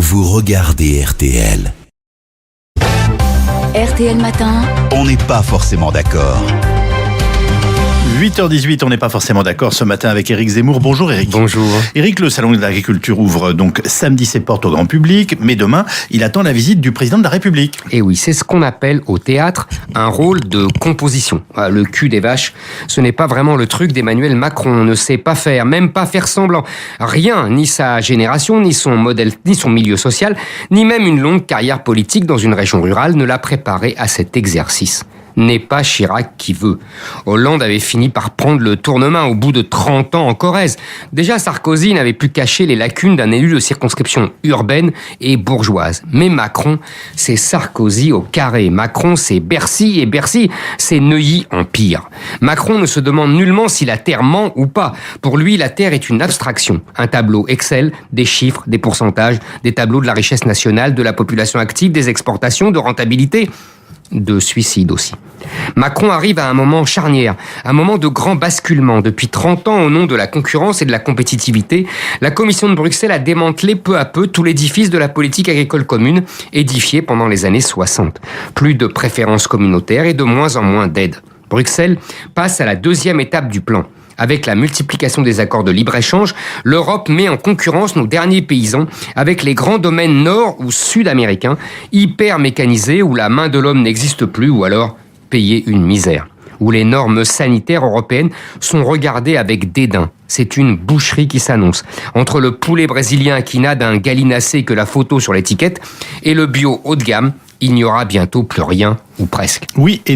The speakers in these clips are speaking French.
vous regardez RTL. RTL Matin. On n'est pas forcément d'accord. 8h18, on n'est pas forcément d'accord ce matin avec Éric Zemmour. Bonjour Éric. Bonjour. Éric, le salon de l'agriculture ouvre donc samedi ses portes au grand public, mais demain, il attend la visite du président de la République. Et oui, c'est ce qu'on appelle au théâtre un rôle de composition. Le cul des vaches, ce n'est pas vraiment le truc d'Emmanuel Macron. On ne sait pas faire, même pas faire semblant. Rien, ni sa génération, ni son modèle, ni son milieu social, ni même une longue carrière politique dans une région rurale ne l'a préparé à cet exercice. N'est pas Chirac qui veut. Hollande avait fini par prendre le tournement au bout de 30 ans en Corrèze. Déjà, Sarkozy n'avait pu cacher les lacunes d'un élu de circonscription urbaine et bourgeoise. Mais Macron, c'est Sarkozy au carré. Macron, c'est Bercy, et Bercy, c'est Neuilly en pire. Macron ne se demande nullement si la Terre ment ou pas. Pour lui, la Terre est une abstraction. Un tableau Excel, des chiffres, des pourcentages, des tableaux de la richesse nationale, de la population active, des exportations, de rentabilité, de suicide aussi. Macron arrive à un moment charnière, un moment de grand basculement. Depuis 30 ans, au nom de la concurrence et de la compétitivité, la Commission de Bruxelles a démantelé peu à peu tout l'édifice de la politique agricole commune, édifié pendant les années 60. Plus de préférences communautaires et de moins en moins d'aides. Bruxelles passe à la deuxième étape du plan. Avec la multiplication des accords de libre-échange, l'Europe met en concurrence nos derniers paysans avec les grands domaines nord- ou sud-américains, hyper mécanisés, où la main de l'homme n'existe plus, ou alors payer une misère, où les normes sanitaires européennes sont regardées avec dédain. C'est une boucherie qui s'annonce. Entre le poulet brésilien qui n'a d'un gallinacé que la photo sur l'étiquette et le bio haut de gamme, il n'y aura bientôt plus rien, ou presque. Oui, mais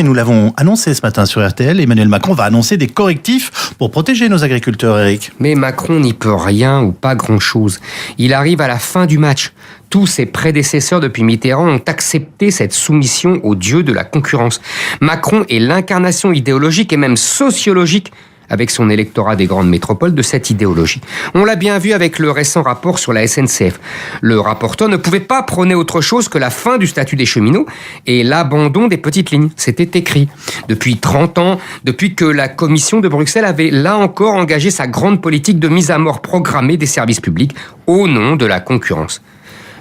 nous l'avons annoncé ce matin sur RTL. Emmanuel Macron va annoncer des correctifs pour protéger nos agriculteurs, Éric. Mais Macron n'y peut rien ou pas grand-chose. Il arrive à la fin du match. Tous ses prédécesseurs depuis Mitterrand ont accepté cette soumission aux dieux de la concurrence. Macron est l'incarnation idéologique et même sociologique avec son électorat des grandes métropoles de cette idéologie. On l'a bien vu avec le récent rapport sur la SNCF. Le rapporteur ne pouvait pas prôner autre chose que la fin du statut des cheminots et l'abandon des petites lignes. C'était écrit. Depuis 30 ans, depuis que la Commission de Bruxelles avait là encore engagé sa grande politique de mise à mort programmée des services publics au nom de la concurrence.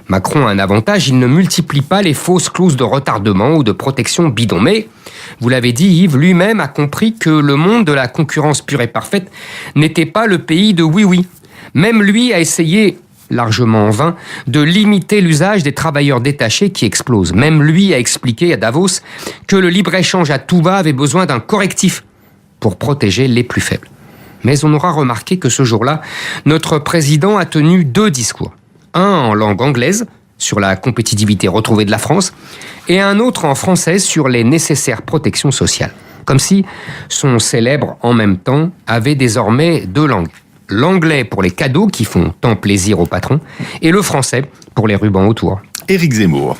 Macron a un avantage, il ne multiplie pas les fausses clauses de retardement ou de protection bidon. Mais, vous l'avez dit, Yves, lui-même a compris que le monde de la concurrence pure et parfaite n'était pas le pays de oui-oui. Même lui a essayé, largement en vain, de limiter l'usage des travailleurs détachés qui explosent. Même lui a expliqué à Davos que le libre-échange à tout va avait besoin d'un correctif pour protéger les plus faibles. Mais on aura remarqué que ce jour-là, notre président a tenu 2 discours. Un en langue anglaise, sur la compétitivité retrouvée de la France, et un autre en français sur les nécessaires protections sociales. Comme si son célèbre « en même temps » avait désormais 2 langues. L'anglais pour les cadeaux qui font tant plaisir aux patrons, et le français pour les rubans autour. Éric Zemmour.